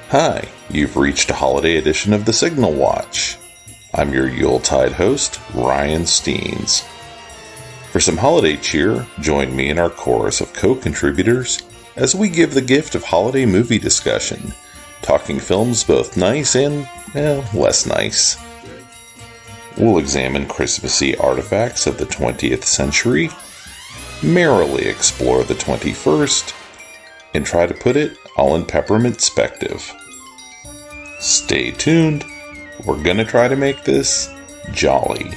Hi, you've reached a holiday edition of the Signal Watch. I'm your Yuletide host, Ryan Steens. For some holiday cheer, join me in our chorus of co-contributors as we give the gift of holiday movie discussion, talking films both nice and, less nice. We'll examine Christmassy artifacts of the 20th century, merrily explore the 21st, and try to put it all in peppermint perspective. Stay tuned. We're gonna try to make this jolly.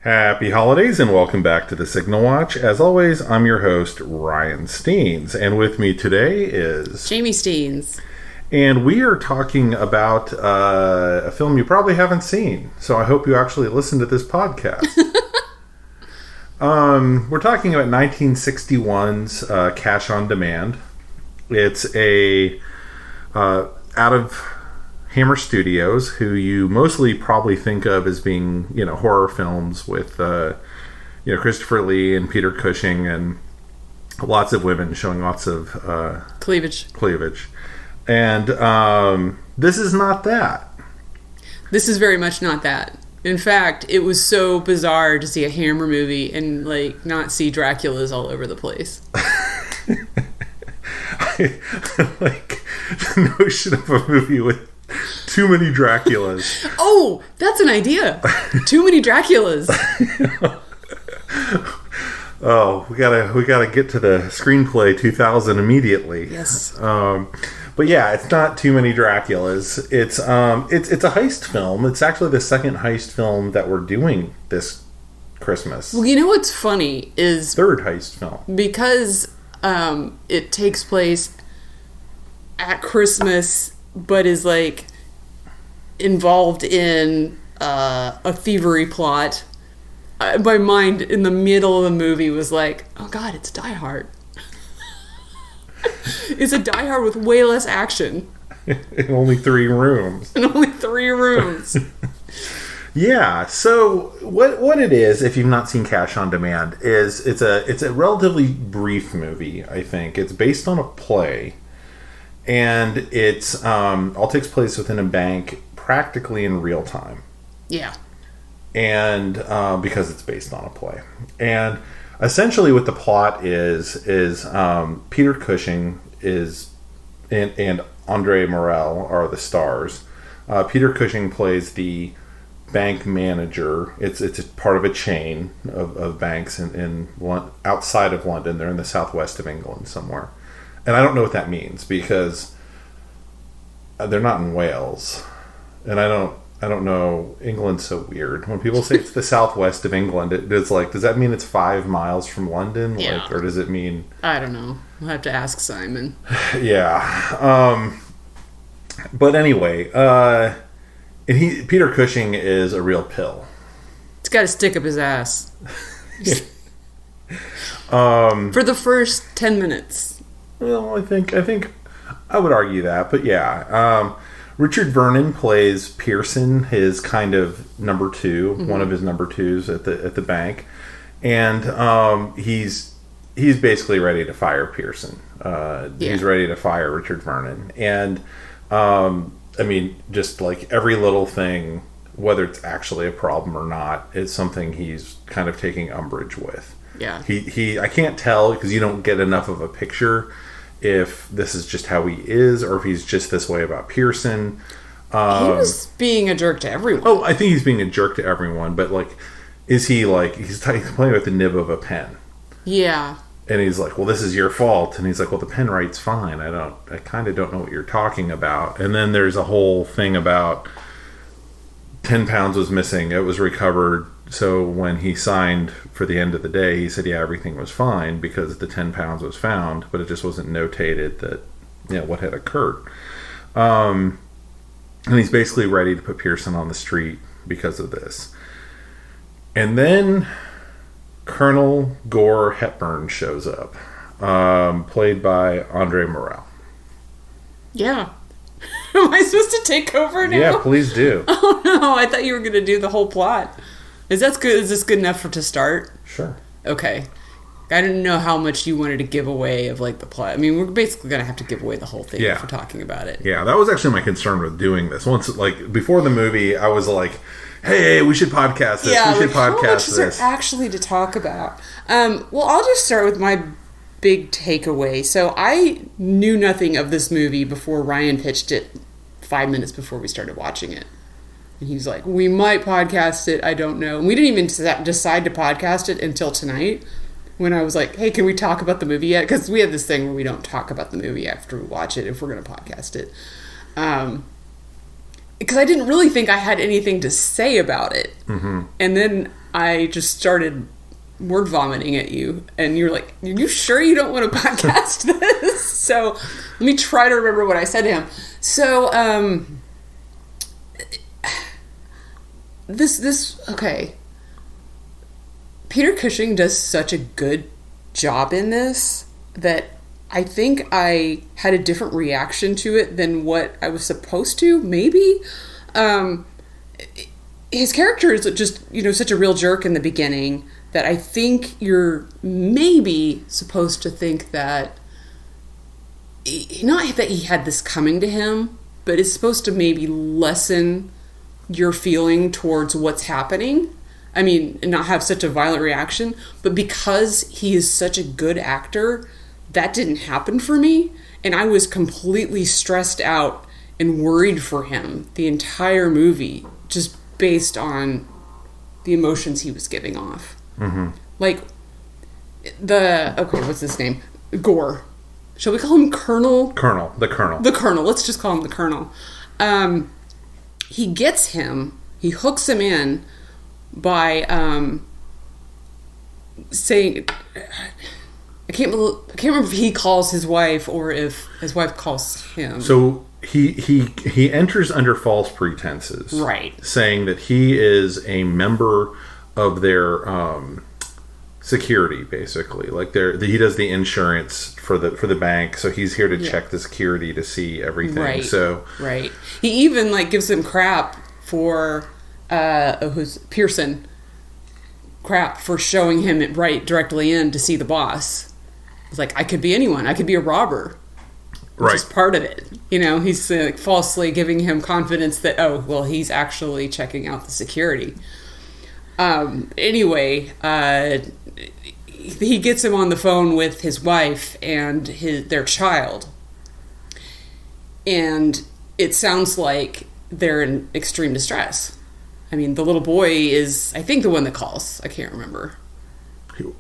Happy holidays and welcome back to the Signal Watch. As always, I'm your host, Ryan Steens, and with me today is Jamie Steens. And we are talking about a film you probably haven't seen, so I hope you actually listen to this podcast. We're talking about 1961's Cash on Demand. It's a out of Hammer Studios, who you mostly probably think of as being, horror films with, Christopher Lee and Peter Cushing and lots of women showing lots of cleavage. And this is not that. This is very much not that. In fact, it was so bizarre to see a Hammer movie and not see Draculas all over the place. I like the notion of a movie with too many Draculas. Oh, that's an idea. Too many Draculas. Oh, we gotta get to the screenplay 2000 immediately. Yes. But yeah, it's not too many Draculas. It's a heist film. It's actually the second heist film that we're doing this Christmas. Well, you know what's funny is third heist film, because it takes place at Christmas, but is involved in a thievery plot. My mind in the middle of the movie was like, oh god, it's Die Hard. It's a Die Hard with way less action. In only 3 rooms. Yeah, so what it is, if you've not seen Cash on Demand, is it's a relatively brief movie, I think. It's based on a play. And it's all takes place within a bank, practically in real time. Yeah. And because it's based on a play. And essentially what the plot is Peter Cushing and Andre Morel are the stars. Peter Cushing plays the bank manager. It's part of a chain of banks in outside of London. They're in the southwest of England somewhere. And I don't know what that means, because they're not in Wales. And I don't know. England's so weird. When people say it's the southwest of England, it's does that mean it's 5 miles from London? Yeah. Or does it mean... I don't know. We'll have to ask Simon. Yeah. But anyway, Peter Cushing is a real pill. It's got to stick up his ass. For the first 10 minutes. Well, I think I would argue that, but yeah. Richard Vernon plays Pearson, his kind of number 2, one of his number 2s at the bank, and he's basically ready to fire Pearson. He's ready to fire Richard Vernon, and just every little thing, whether it's actually a problem or not, is something he's kind of taking umbrage with. Yeah. He I can't tell, because you don't get enough of a picture, if this is just how he is or if he's just this way about Pearson. He was being a jerk to everyone. Oh, I think he's being a jerk to everyone, but like, is he like, he's playing with the nib of a pen. Yeah. And he's like, well, this is your fault. And he's like, well, the pen writes fine. I kind of don't know what you're talking about. And then there's a whole thing about 10 pounds was missing. It was recovered. So when he signed for the end of the day, he said, yeah, everything was fine because the 10 pounds was found, but it just wasn't notated that, what had occurred. And he's basically ready to put Pearson on the street because of this. And then Colonel Gore Hepburn shows up, played by Andre Morel. Yeah. Am I supposed to take over now? Yeah, please do. Oh no, I thought you were going to do the whole plot. Is this good enough to start? Sure. Okay. I didn't know how much you wanted to give away of like the plot. I mean, we're basically going to have to give away the whole thing if we're talking about it. Yeah, that was actually my concern with doing this. Once, like, before the movie, I was like, hey, we should podcast this. Yeah, we should podcast how much this. is there actually to talk about? Well, I'll just start with my big takeaway. So I knew nothing of this movie before Ryan pitched it 5 minutes before we started watching it. And he was like, we might podcast it, I don't know. And we didn't even decide to podcast it until tonight when I was like, hey, can we talk about the movie yet? Because we have this thing where we don't talk about the movie after we watch it if we're going to podcast it. Because I didn't really think I had anything to say about it. Mm-hmm. And then I just started word vomiting at you. And you're like, are you sure you don't want to podcast this? So let me try to remember what I said to him. So, okay. Peter Cushing does such a good job in this that I think I had a different reaction to it than what I was supposed to, maybe. His character is just, such a real jerk in the beginning that I think you're maybe supposed to think that, not that he had this coming to him, but it's supposed to maybe lessen your feeling towards what's happening. I mean, and not have such a violent reaction. But because he is such a good actor, that didn't happen for me. And I was completely stressed out and worried for him the entire movie, just based on the emotions he was giving off. Mm-hmm. Like, what's his name? Gore. Shall we call him Colonel? The Colonel. The Colonel. Let's just call him the Colonel. He gets him, he hooks him in by saying, I can't remember if he calls his wife or if his wife calls him. So he enters under false pretenses, right? Saying that he is a member of their security, basically. Like he does the insurance for the bank, so he's here to check the security to see everything. Right. So right. He even gives him crap for who's Pearson. Crap for showing him it right directly in to see the boss. It's like, I could be anyone. I could be a robber. Which is part of it. He's falsely giving him confidence that, he's actually checking out the security. Anyway, he gets him on the phone with his wife and their child. And it sounds like they're in extreme distress. I mean, the little boy is, I think, the one that calls. I can't remember. You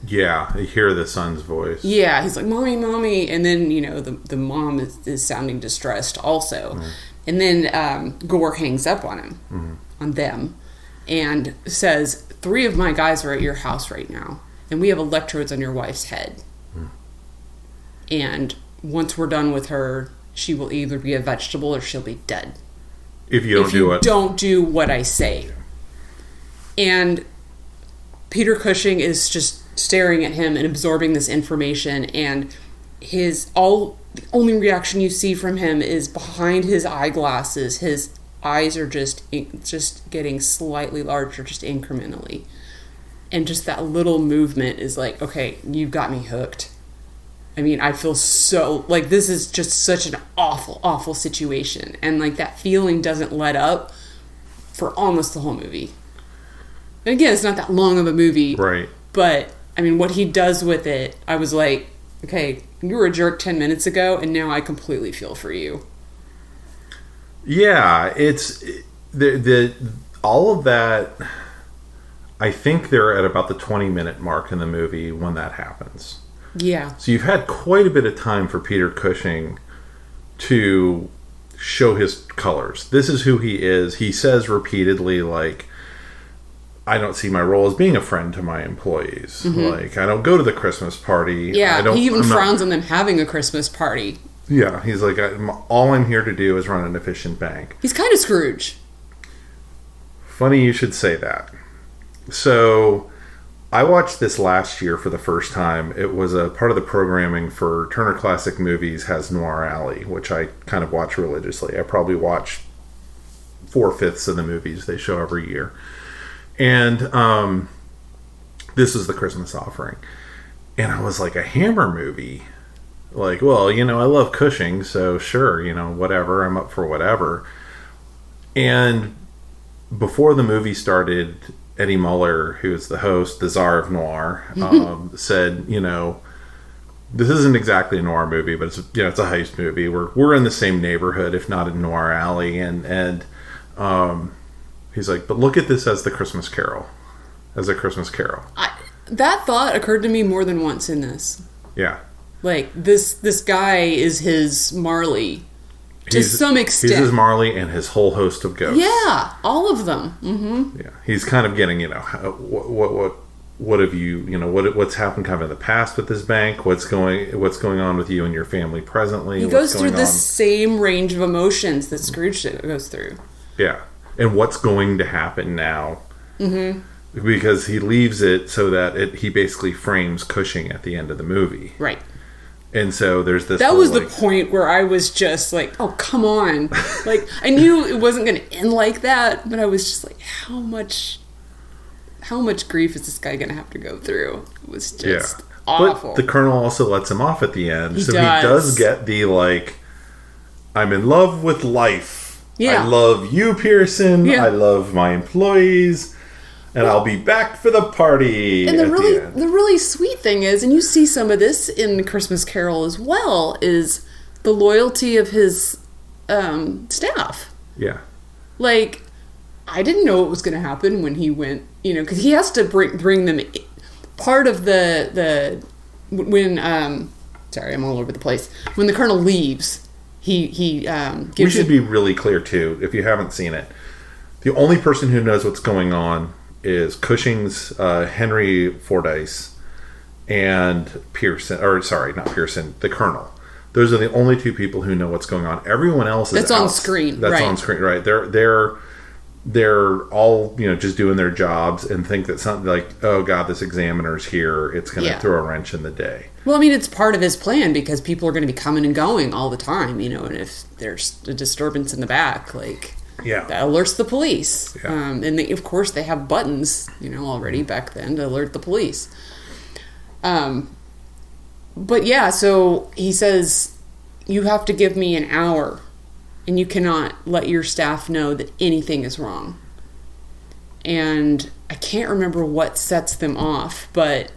hear the son's voice. Yeah, he's like, mommy, mommy. And then, the mom is sounding distressed also. Mm. And then Gore hangs up on him, on them, and says, 3 of my guys are at your house right now, and we have electrodes on your wife's head. Mm. And once we're done with her, she will either be a vegetable or she'll be dead. If you don't do what I say. And Peter Cushing is just staring at him and absorbing this information, and the only reaction you see from him is behind his eyeglasses. His eyes are just getting slightly larger, just incrementally. And just that little movement is like, okay, you've got me hooked. I mean, I feel so, this is just such an awful, awful situation. And, that feeling doesn't let up for almost the whole movie. And again, it's not that long of a movie. Right. But, I mean, what he does with it, I was like, okay, you were a jerk 10 minutes ago, and now I completely feel for you. Yeah, it's the all of that. I think they're at about the 20-minute mark in the movie when that happens. Yeah. So you've had quite a bit of time for Peter Cushing to show his colors. This is who he is. He says repeatedly, like, I don't see my role as being a friend to my employees. Like, I don't go to the Christmas party. Yeah, he even frowns on them having a Christmas party. Yeah, he's like, all I'm here to do is run an efficient bank. He's kind of Scrooge. Funny you should say that. So, I watched this last year for the first time. It was a part of the programming for Turner Classic Movies has Noir Alley, which I kind of watch religiously. I probably watch 4/5 of the movies they show every year. And this is the Christmas offering. And I was like, a Hammer movie? Like, well, I love Cushing, so sure, whatever. I'm up for whatever. And before the movie started, Eddie Muller, who is the host, the Czar of Noir, said, this isn't exactly a noir movie, but it's a heist movie. We're in the same neighborhood, if not in Noir Alley, and he's like, but look at this as the Christmas Carol, That thought occurred to me more than once in this. Yeah, like this guy is his Marley. To some extent. He's his Marley and his whole host of ghosts. Yeah, all of them. Mm-hmm. Yeah, he's kind of getting, what have you, what's happened kind of in the past with this bank? What's going on with you and your family presently? He goes through the same range of emotions that Scrooge goes through. Yeah, and what's going to happen now? Mm-hmm. Because he leaves it so that he basically frames Cushing at the end of the movie. Right. And so there's this. That was the point where I was just like, "Oh, come on!" Like, I knew it wasn't going to end like that, but I was just like, "How much grief is this guy going to have to go through?" It was just awful. But the Colonel also lets him off at the end, he does get the I'm in love with life. Yeah. I love you, Pearson. Yeah. I love my employees. And I'll be back for the party. And the really sweet thing is, and you see some of this in Christmas Carol as well, is the loyalty of his staff. Yeah. Like, I didn't know what was going to happen when he went, because he has to bring them. Part of when sorry, I'm all over the place. When the Colonel leaves, he gives. We should be really clear too, if you haven't seen it. The only person who knows what's going on is Cushing's Henry Fordyce and Pearson, not Pearson, the Colonel. Those are the only two people who know what's going on. Everyone else is That's on screen. That's on screen, right? They're all just doing their jobs and think that something like, oh God, this examiner's here. It's going to throw a wrench in the day. Well, I mean, it's part of his plan because people are going to be coming and going all the time, and if there's a disturbance in the back, that alerts the police. Yeah. And of course they have buttons, already back then to alert the police. But yeah, so he says, you have to give me an hour and you cannot let your staff know that anything is wrong. And I can't remember what sets them off, but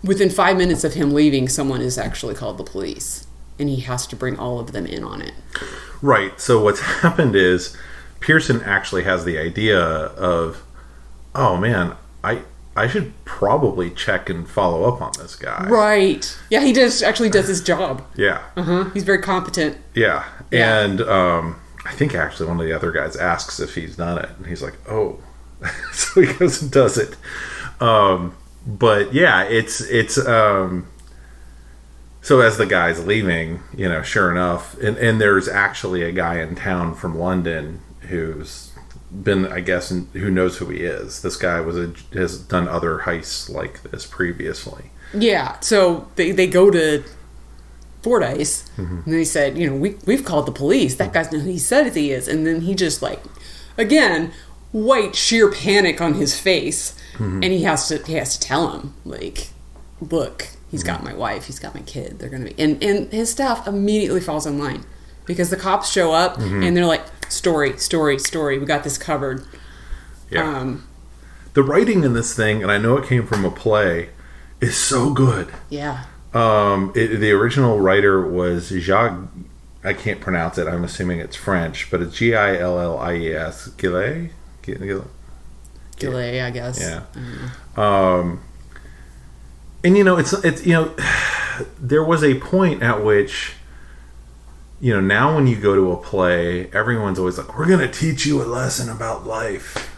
within 5 minutes of him leaving, someone has actually called the police and he has to bring all of them in on it. Right. So what's happened is Pearson actually has the idea of, oh man, I should probably check and follow up on this guy. Right. Yeah, he does his job. Yeah. He's very competent. Yeah. And I think actually one of the other guys asks if he's done it, and he's like, oh. So he goes and does it. But yeah, it's so as the guy's leaving, sure enough, and there's actually a guy in town from London who's been, I guess, who knows who he is. This guy has done other heists like this previously. Yeah, so they go to Fordyce, and they said, we've called the police. That guy's who he said he is. And then he just again, white sheer panic on his face, and he has to tell him, look, he's got my wife, he's got my kid. They're gonna be, and his staff immediately falls in line because the cops show up and they're like, story, we got this covered. Yeah. The writing in this thing, and I know it came from a play, is so good. Yeah. The original writer was Jacques I can't pronounce it. I'm assuming it's French, but it's Gillies. Gillet, Gillet, I guess. Yeah. And it's there was a point at which, now when you go to a play, everyone's always like, we're going to teach you a lesson about life,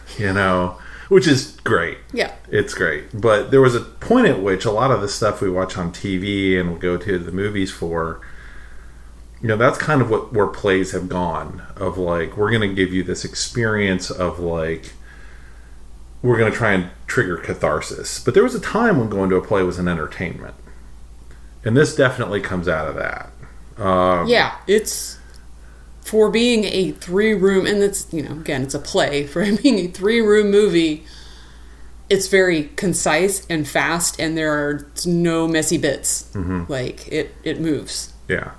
which is great. Yeah. It's great. But there was a point at which a lot of the stuff we watch on TV and we go to the movies for, that's kind of where plays have gone, of like, we're going to give you this experience of like, we're going to try and trigger catharsis. But there was a time when going to a play was an entertainment. And this definitely comes out of that. Yeah, it's for being a 3-room, and it's, again, it's a play. For being a 3-room movie, it's very concise and fast, and there are no messy bits. Mm-hmm. Like, it moves. Yeah.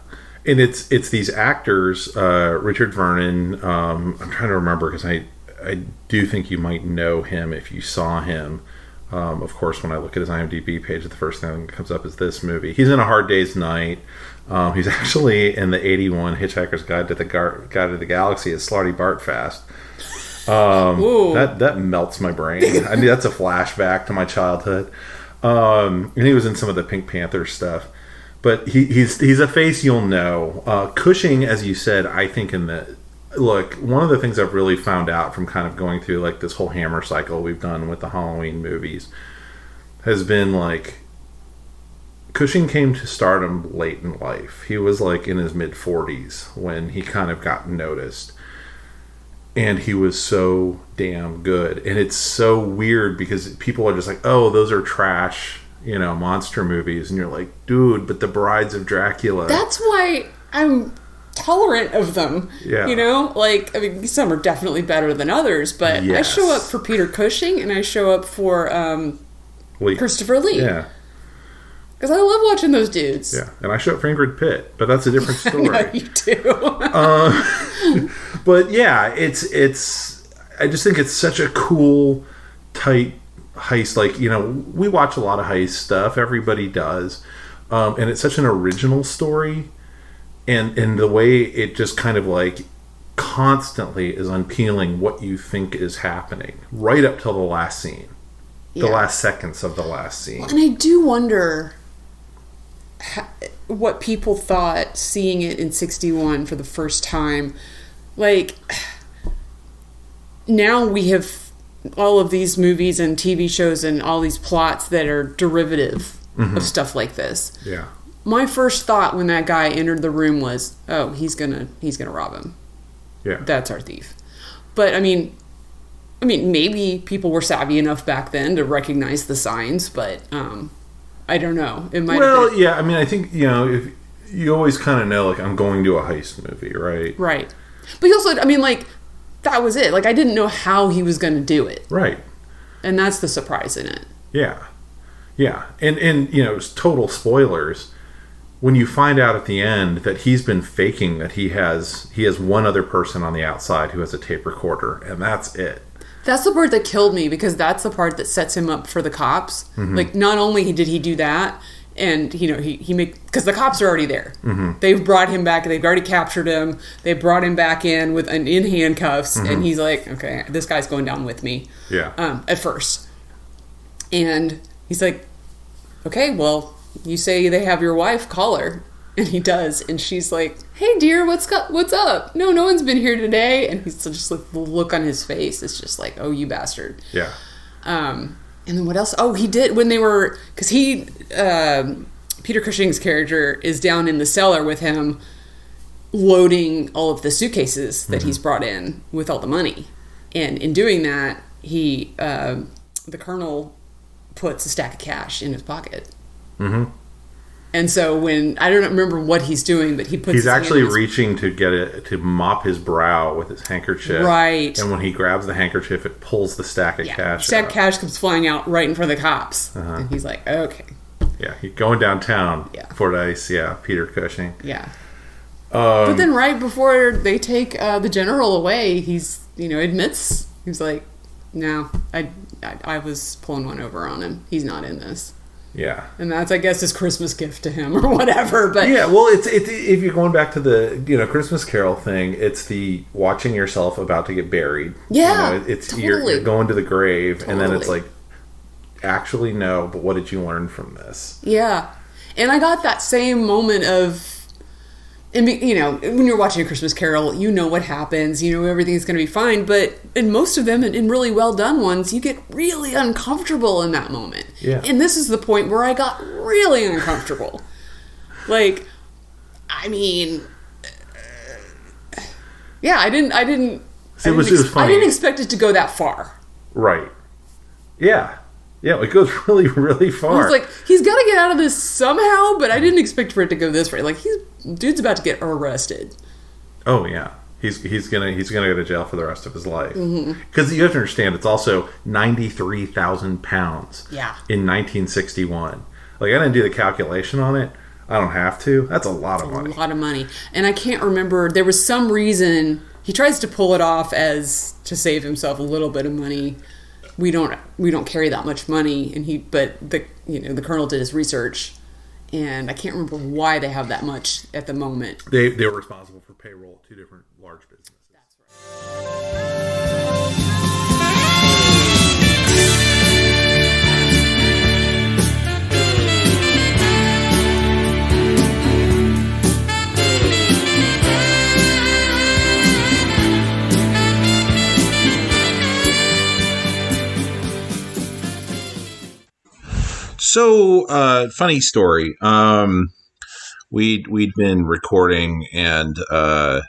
And it's these actors, Richard Vernon, I'm trying to remember because I do think you might know him if you saw him. Of course, when I look at his IMDb page, the first thing that comes up is this movie. He's in A Hard Day's Night. He's actually in the 81 Hitchhiker's Guide to the Galaxy at Slarty Bartfast. That melts my brain. I mean, that's a flashback to my childhood. And he was in some of the Pink Panther stuff. But he's a face you'll know. Cushing, as you said, I think look, one of the things I've really found out from kind of going through like this whole Hammer cycle we've done with the Halloween movies has been like, Cushing came to stardom late in life. He was like in his mid-40s when he kind of got noticed. And he was so damn good. And it's so weird because people are just like, oh, those are trash, monster movies. And you're like, dude, but The Brides of Dracula. That's why I'm tolerant of them. Yeah. Some are definitely better than others, but yes. I show up for Peter Cushing and I show up for Christopher Lee. Yeah. Because I love watching those dudes. Yeah, and I show up for Ingrid Pitt, but that's a different story. No, you do. But yeah, it's. I just think it's such a cool, tight heist. Like, we watch a lot of heist stuff. Everybody does, and it's such an original story, and the way it just kind of like constantly is unpeeling what you think is happening right up till the last scene, the last seconds of the last scene. And I do wonder what people thought seeing it in 61 for the first time. Like, now we have all of these movies and TV shows and all these plots that are derivative of stuff like this. Yeah. My first thought when that guy entered the room was, oh, he's gonna rob him. Yeah. That's our thief. But I mean, maybe people were savvy enough back then to recognize the signs, but I don't know. It might. Well, yeah. I mean, I think if you always kind of know, like, I'm going to a heist movie, right? Right. But you also, that was it. Like, I didn't know how he was going to do it. Right. And that's the surprise in it. Yeah. Yeah. And it's total spoilers when you find out at the end that he's been faking that he has one other person on the outside who has a tape recorder, and that's it. That's the part that killed me, because that's the part that sets him up for the cops. Mm-hmm. Like, not only did he do that, and because the cops are already there. Mm-hmm. They've brought him back. They've already captured him. They brought him back in in handcuffs, and he's like, okay, this guy's going down with me. Yeah. At first, and he's like, okay, well, you say they have your wife, call her. And he does, and she's like, hey dear, what's up? No one's been here today. And he's just like, the look on his face is just like, oh, you bastard. Yeah. And then what else? Oh, he did when they were, because Peter Cushing's character is down in the cellar with him loading all of the suitcases that he's brought in with all the money. And in doing that, the colonel puts a stack of cash in his pocket. Mm-hmm. And so I don't remember what he's doing, but he's actually reaching to get it to mop his brow with his handkerchief. Right. And when he grabs the handkerchief, it pulls the stack of cash. Stack of cash comes flying out right in front of the cops. Uh-huh. And he's like, okay. Yeah, he's going downtown. Yeah. Fordyce, Peter Cushing. Yeah. But then right before they take the general away, he's, admits, he's like, no, I was pulling one over on him. He's not in this. Yeah. And that's, I guess, his Christmas gift to him or whatever. But yeah, well, it's if you're going back to the Christmas Carol thing, it's the watching yourself about to get buried. Yeah, it's totally. you're going to the grave, Totally. and then it's like, actually no, but what did you learn from this? Yeah, and I got that same moment of. And when you're watching a Christmas Carol, you know what happens, everything's going to be fine. But in most of them, in really well done ones, you get really uncomfortable in that moment. Yeah. And this is the point where I got really uncomfortable. Like, I mean, yeah, I didn't It was funny. I didn't expect it to go that far. Right. Yeah. Yeah, it goes really, really far. I was like, he's got to get out of this somehow, but I didn't expect for it to go this way. Like, dude's about to get arrested. Oh yeah, he's gonna go to jail for the rest of his life. Because you have to understand, it's also 93,000 pounds. Yeah. In 1961, like I didn't do the calculation on it. I don't have to. That's a lot of money. A lot of money, and I can't remember. There was some reason he tries to pull it off as to save himself a little bit of money. We don't carry that much money, but the colonel did his research, and I can't remember why they have that much at the moment. They were responsible for payroll at 2 different large businesses. That's right. So, funny story. We'd been recording, and the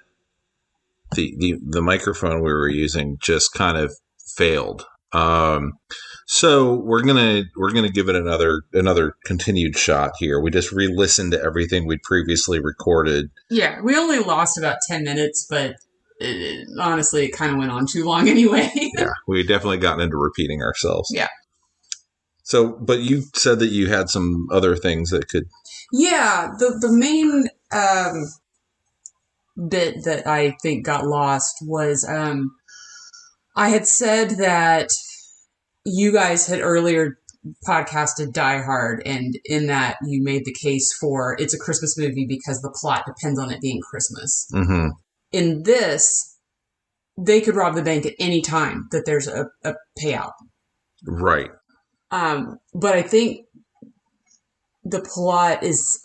microphone we were using just kind of failed. So we're gonna give it another continued shot here. We just re-listened to everything we'd previously recorded. Yeah, we only lost about 10 minutes, but honestly, it kind of went on too long anyway. Yeah, we definitely gotten into repeating ourselves. Yeah. So, but you said that you had some other things that could... Yeah, the main bit that I think got lost was I had said that you guys had earlier podcasted Die Hard, and in that you made the case for it's a Christmas movie because the plot depends on it being Christmas. Mm-hmm. In this, they could rob the bank at any time that there's a payout. Right. But I think the plot is,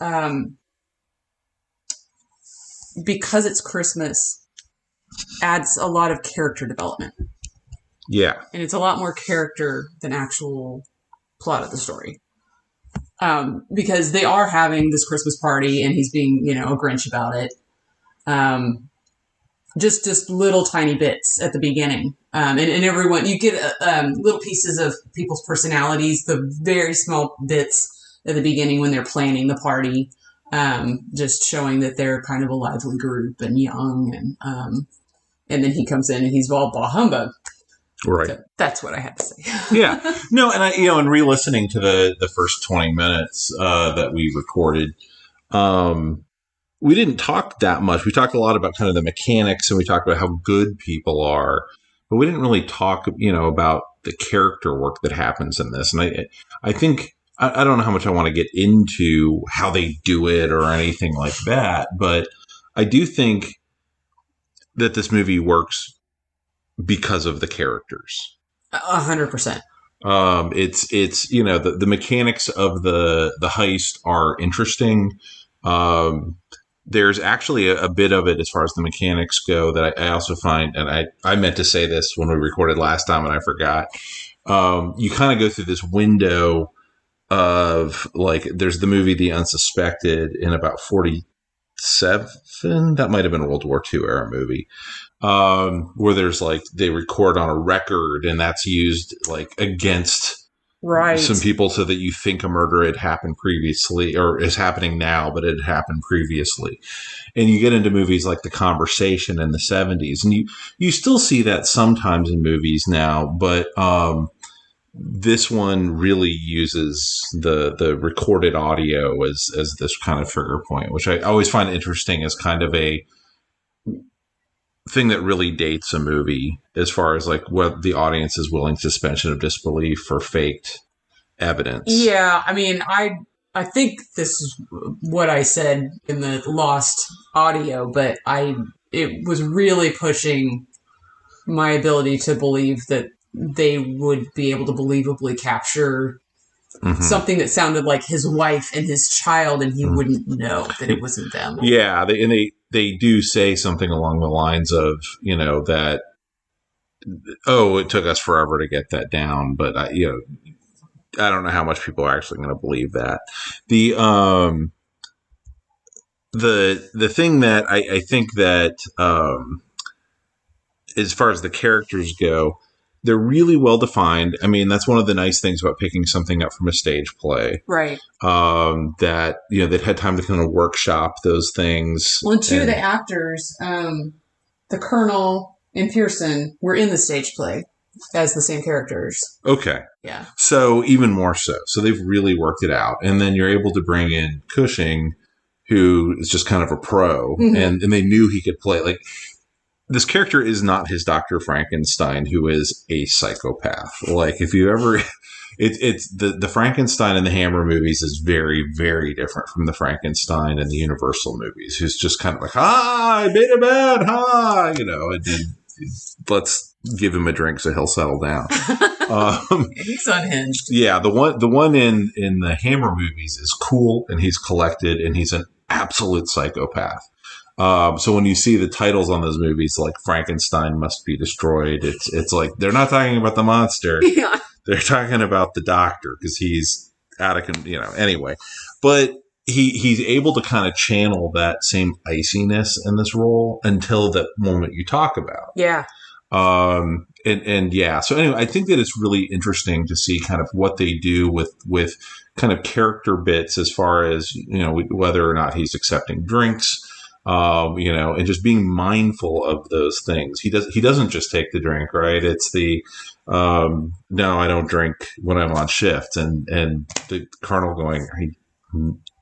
because it's Christmas, adds a lot of character development. Yeah. And it's a lot more character than actual plot of the story. Because they are having this Christmas party and he's being, a Grinch about it. Just little tiny bits at the beginning. And everyone, you get little pieces of people's personalities, the very small bits at the beginning when they're planning the party, just showing that they're kind of a lively group and young. And then he comes in and he's all bah humbug. Right. So that's what I had to say. Yeah. No, and in re-listening to the first 20 minutes that we recorded, we didn't talk that much. We talked a lot about kind of the mechanics, and we talked about how good people are, but we didn't really talk, about the character work that happens in this. And I think, I don't know how much I want to get into how they do it or anything like that, but I do think that this movie works because of the characters. 100%. It's the mechanics of the heist are interesting. There's actually a bit of it as far as the mechanics go that I also find, and I meant to say this when we recorded last time and I forgot. You kind of go through this window of, like, there's the movie The Unsuspected in about 47. That might have been a World War II era movie. Where there's they record on a record and that's used against some people so that you think a murder had happened previously or is happening now, but it had happened previously. And you get into movies like The Conversation in the 70s, and you still see that sometimes in movies now, but this one really uses the recorded audio as this kind of trigger point, which I always find interesting as kind of a thing that really dates a movie as far as what the audience's willing suspension of disbelief for faked evidence. Yeah, I mean, I think this is what I said in the lost audio, but it was really pushing my ability to believe that they would be able to believably capture something that sounded like his wife and his child, and he wouldn't know that it wasn't them. Yeah, they do say something along the lines of, that, oh, it took us forever to get that down, but I don't know how much people are actually going to believe that. The thing that I think that as far as the characters go, they're really well defined. I mean, that's one of the nice things about picking something up from a stage play, right? That they'd had time to kind of workshop those things. Well, and two of the actors, the Colonel and Pearson, were in the stage play as the same characters. Okay. Yeah. So even more so. So they've really worked it out. And then you're able to bring in Cushing, who is just kind of a pro, and they knew he could play. Like, this character is not his Dr. Frankenstein, who is a psychopath. Like, if you ever... It's the Frankenstein in the Hammer movies is very, very different from the Frankenstein in the Universal movies, who's just kind of like, I made a bad, and then let's give him a drink so he'll settle down. He's unhinged. Yeah, the one in the Hammer movies is cool, and he's collected, and he's an absolute psychopath. So when you see the titles on those movies, like Frankenstein Must Be Destroyed, it's like they're not talking about the monster. Yeah. They're talking about the doctor because he's out of, anyway. But he's able to kind of channel that same iciness in this role until that moment you talk about. Yeah. And yeah. So anyway, I think that it's really interesting to see kind of what they do with kind of character bits as far as, whether or not he's accepting drinks. And just being mindful of those things. He doesn't just take the drink, right? It's the, no, I don't drink when I'm on shift. And the Colonel going,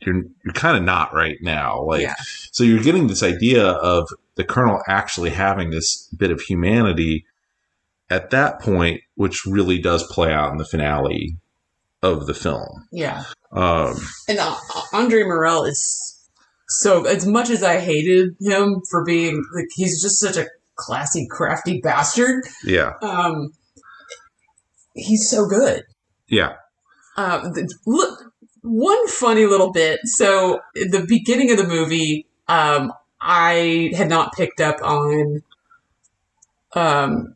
you're kind of not right now. Like, yeah. So you're getting this idea of the Colonel actually having this bit of humanity at that point, which really does play out in the finale of the film. Yeah. And Andre Morel is, so as much as I hated him for being, like, he's just such a classy, crafty bastard. Yeah. He's so good. Yeah. Look, one funny little bit. So at the beginning of the movie, I had not picked up on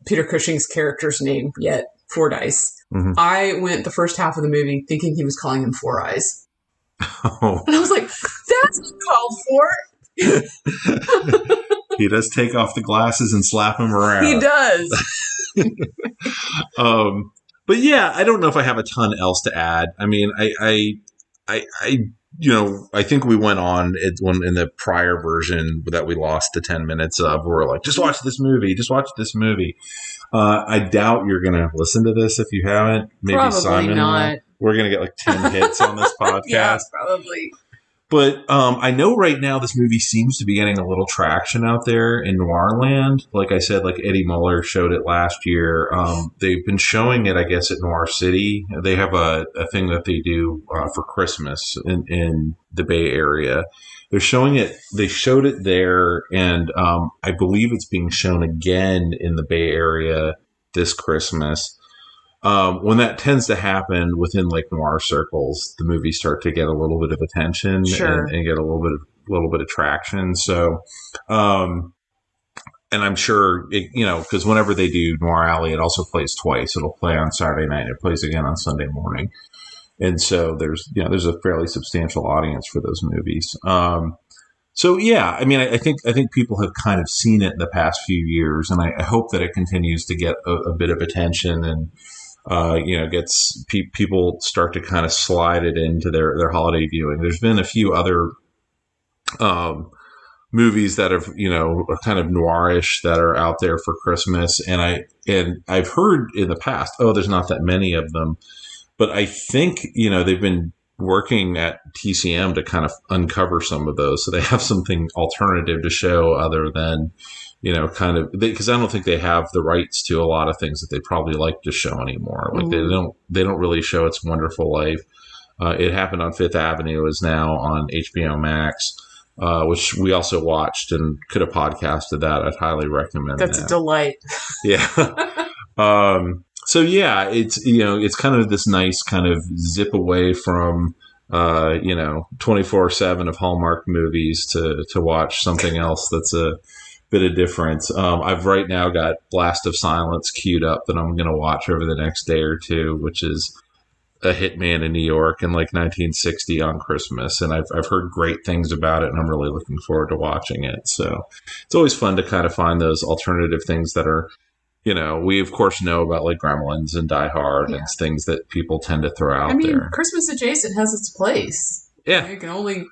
Peter Cushing's character's name yet, Fordyce. Mm-hmm. I went the first half of the movie thinking he was calling him Four Eyes. Oh. And I was like, that's called for. He does take off the glasses and slap him around. He does. But yeah, I don't know if I have a ton else to add. I mean, I think we went on in the prior version that we lost the 10 minutes of. We're like, just watch this movie. Just watch this movie. I doubt you're going to listen to this if you haven't. Maybe probably Simon not. We're going to get like 10 hits on this podcast. Yeah, probably. But I know right now this movie seems to be getting a little traction out there in noir land. Like I said, like Eddie Muller showed it last year. They've been showing it, I guess, at Noir City. They have a thing that they do for Christmas in the Bay Area. They're showing it. They showed it there, and I believe it's being shown again in the Bay Area this Christmas. When that tends to happen within like noir circles, the movies start to get a little bit of attention. Sure. and get a little bit of traction. So, and I'm sure because whenever they do Noir Alley, it also plays twice. It'll play on Saturday night. It plays again on Sunday morning. And so there's a fairly substantial audience for those movies. So yeah, I mean, I think people have kind of seen it in the past few years, and I hope that it continues to get a bit of attention and. Gets people start to kind of slide it into their holiday viewing. There's been a few other movies that have are kind of noirish that are out there for Christmas, and I've heard in the past, there's not that many of them, but I think they've been working at TCM to kind of uncover some of those, so they have something alternative to show other than, kind of, because I don't think they have the rights to a lot of things that they probably like to show anymore. Like they don't really show It's a Wonderful Life. It Happened on Fifth Avenue is now on HBO Max, which we also watched and could have podcasted that. I'd highly recommend That's that. a delight. Yeah. So yeah, it's kind of this nice kind of zip away from 24/7 of Hallmark movies to watch something else that's a bit of difference. I've right now got Blast of Silence queued up that I'm going to watch over the next day or two, which is a hitman in New York in like 1960 on Christmas. And I've heard great things about it, and I'm really looking forward to watching it. So it's always fun to kind of find those alternative things that are, we of course know about, like Gremlins and Die Hard and things that people tend to throw out there. Christmas adjacent has its place. Yeah. You can only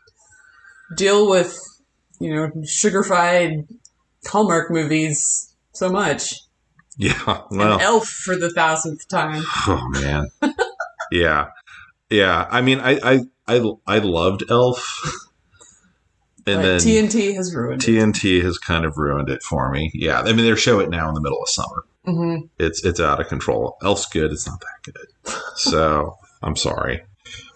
deal with, sugar-fried Hallmark movies so much. Yeah. Well, and Elf for the 1,000th time. Oh man. Yeah. I mean, I loved Elf. And then TNT has ruined it. TNT has kind of ruined it for me. Yeah. I mean, they show it now in the middle of summer. Mm-hmm. It's out of control. Elf's good. It's not that good. So I'm sorry.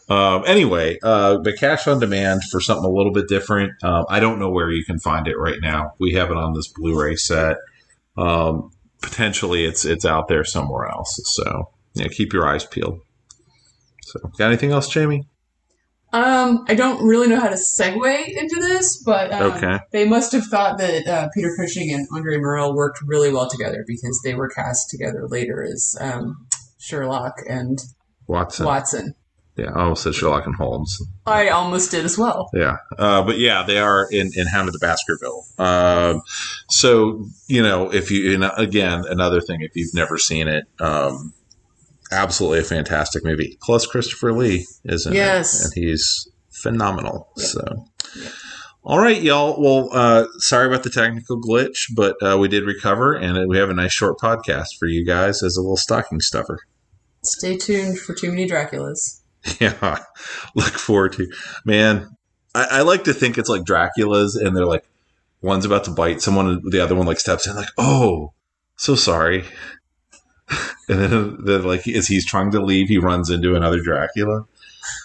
Anyway, but Cash on Demand for something a little bit different. I don't know where you can find it right now. We have it on this Blu-ray set. Potentially it's out there somewhere else. So keep your eyes peeled. So got anything else, Jamie? I don't really know how to segue into this, but okay. They must have thought that Peter Cushing and Andre Morell worked really well together, because they were cast together later as Sherlock and Watson. Yeah, I almost said Sherlock and Holmes. I almost did as well. Yeah, but yeah, they are in Hound of the Baskerville. So if you again, another thing, if you've never seen it. Absolutely a fantastic movie. Plus Christopher Lee is in it, and he's phenomenal. Yep. So, all right, y'all. Well, sorry about the technical glitch, but we did recover, and we have a nice short podcast for you guys as a little stocking stuffer. Stay tuned for Too Many Draculas. Yeah, look forward to. Man, I like to think it's like Dracula's, and they're like, one's about to bite someone, and the other one like steps in, like, oh, so sorry. And then like, as he's trying to leave, he runs into another Dracula.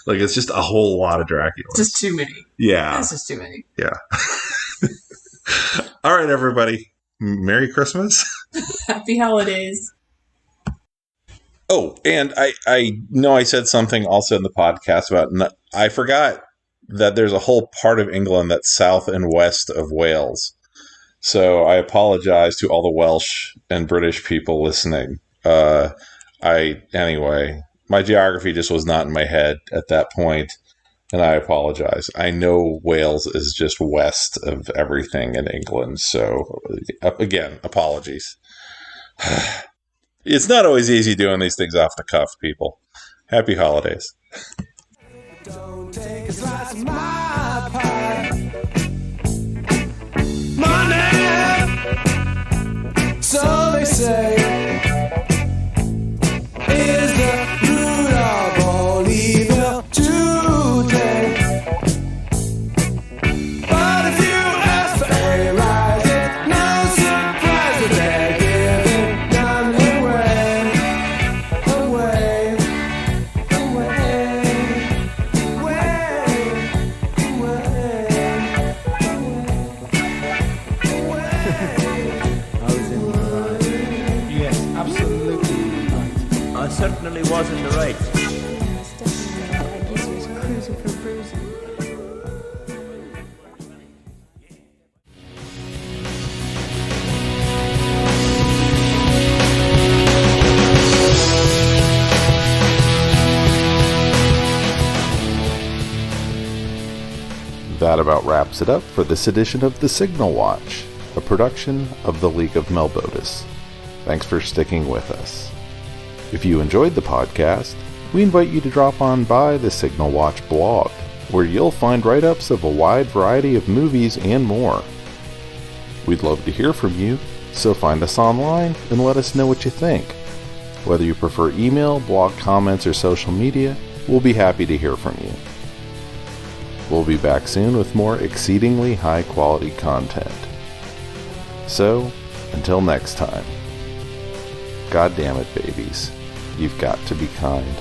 Like, it's just a whole lot of Dracula. Just too many. Yeah. It's just too many. Yeah. All right, everybody. Merry Christmas. Happy holidays. Oh, and I know I said something also in the podcast about, I forgot that there's a whole part of England that's south and west of Wales. So I apologize to all the Welsh and British people listening. Anyway, my geography just was not in my head at that point, and I apologize. I know Wales is just west of everything in England, so again, apologies. It's not always easy doing these things off the cuff, people. Happy holidays. Don't take a slice of my pie. Money, so they say. Is the root of all evil today. But if you ask for a rise, it's no surprise that they're giving none away. Away. I was in the right. Yes, absolutely right. I certainly was in the right. That about wraps it up for this edition of The Signal Watch, a production of the League of Melbotus. Thanks for sticking with us. If you enjoyed the podcast, we invite you to drop on by the Signal Watch blog, where you'll find write-ups of a wide variety of movies and more. We'd love to hear from you, so find us online and let us know what you think. Whether you prefer email, blog comments, or social media, we'll be happy to hear from you. We'll be back soon with more exceedingly high quality content. So, until next time, God damn it, babies, you've got to be kind.